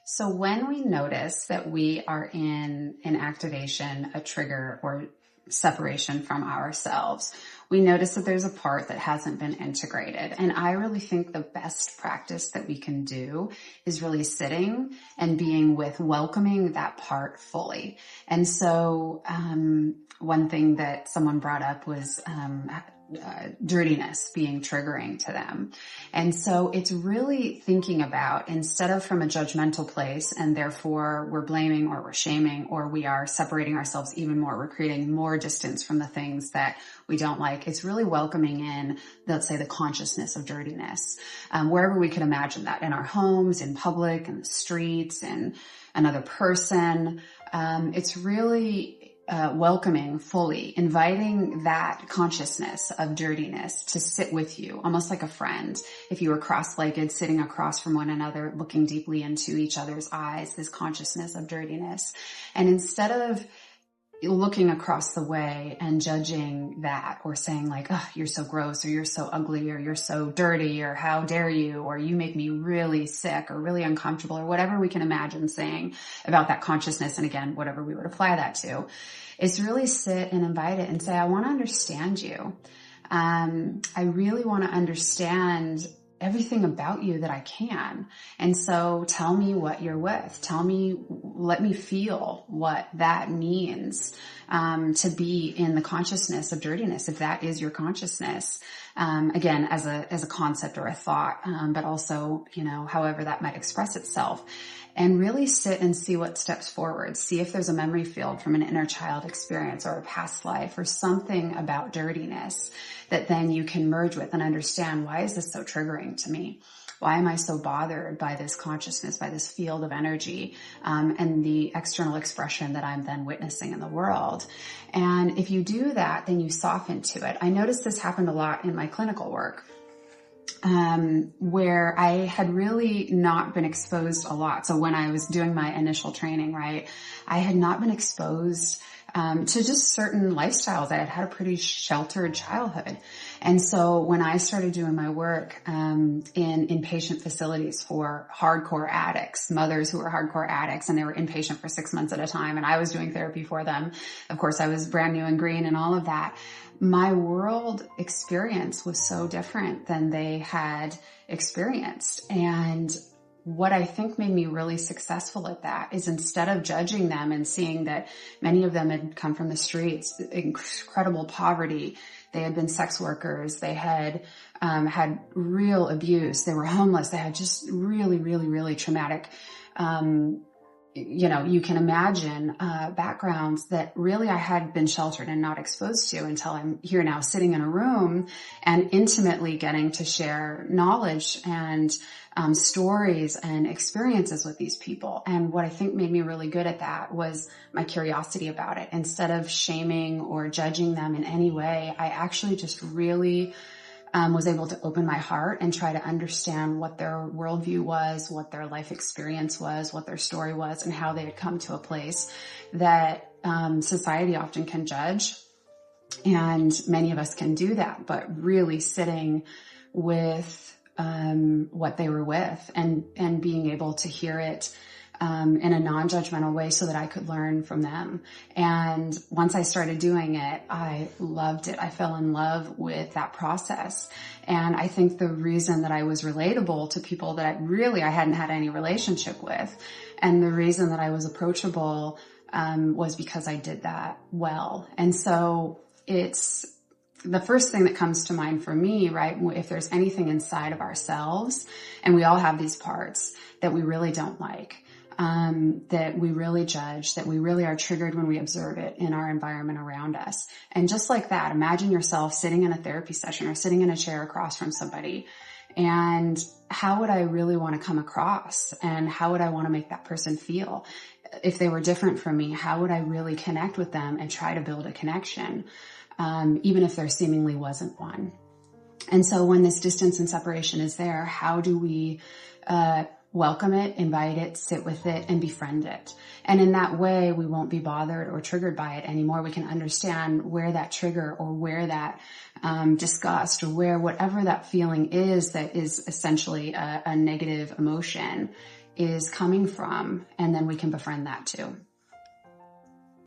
So when we notice that we are in an activation, a trigger, or separation from ourselves, we notice that there's a part that hasn't been integrated. And I really think the best practice that we can do is really sitting and being with welcoming that part fully. And so one thing that someone brought up was dirtiness being triggering to them. And so it's really thinking about, instead of from a judgmental place and therefore we're blaming or we're shaming or we are separating ourselves even more, we're creating more distance from the things that we don't like. It's really welcoming in, let's say, the consciousness of dirtiness, wherever we can imagine that, in our homes, in public, in the streets, in another person. It's really welcoming fully, inviting that consciousness of dirtiness to sit with you, almost like a friend. If you were cross-legged, sitting across from one another, looking deeply into each other's eyes, this consciousness of dirtiness. And instead of looking across the way and judging that, or saying like, oh, you're so gross, or you're so ugly, or you're so dirty, or how dare you, or you make me really sick or really uncomfortable, or whatever we can imagine saying about that consciousness. And again, whatever we would apply that to, is really sit and invite it and say, I want to understand you. I really want to understand everything about you that I can. And so tell me what you're with. Let me feel what that means, to be in the consciousness of dirtiness, if that is your consciousness. Again, as a concept or a thought, but also, however that might express itself. And really sit and see what steps forward. See if there's a memory field from an inner child experience or a past life or something about dirtiness that then you can merge with and understand, why is this so triggering to me? Why am I so bothered by this consciousness, by this field of energy, and the external expression that I'm then witnessing in the world? And if you do that, then you soften to it. I noticed this happened a lot in my clinical work. Where I had really not been exposed a lot. So when I was doing my initial training, right, I had not been exposed to just certain lifestyles. I had had a pretty sheltered childhood. And so when I started doing my work in inpatient facilities for hardcore addicts, mothers who were hardcore addicts, and they were inpatient for 6 months at a time, and I was doing therapy for them. Of course, I was brand new and green and all of that. My world experience was so different than they had experienced. And what I think made me really successful at that is, instead of judging them and seeing that many of them had come from the streets, incredible poverty, they had been sex workers, they had had real abuse, they were homeless, they had just really, really, really traumatic you can imagine backgrounds that really I had been sheltered and not exposed to, until I'm here now sitting in a room and intimately getting to share knowledge and stories and experiences with these people. And what I think made me really good at that was my curiosity about it. Instead of shaming or judging them in any way, I actually just really was able to open my heart and try to understand what their worldview was, what their life experience was, what their story was, and how they had come to a place that society often can judge. And many of us can do that, but really sitting with what they were with and being able to hear it in a non-judgmental way so that I could learn from them. And once I started doing it, I loved it. I fell in love with that process. And I think the reason that I was relatable to people that I hadn't had any relationship with, and the reason that I was approachable, was because I did that well. And so it's the first thing that comes to mind for me, right? If there's anything inside of ourselves, and we all have these parts that we really don't like, that we really judge, that we really are triggered when we observe it in our environment around us. And just like that, imagine yourself sitting in a therapy session or sitting in a chair across from somebody. And how would I really want to come across? And how would I want to make that person feel? If they were different from me, how would I really connect with them and try to build a connection? Even if there seemingly wasn't one. And so when this distance and separation is there, how do we, welcome it, invite it, sit with it, and befriend it? And in that way, we won't be bothered or triggered by it anymore. We can understand where that trigger or where that disgust or where whatever that feeling is that is essentially a negative emotion is coming from, and then we can befriend that too.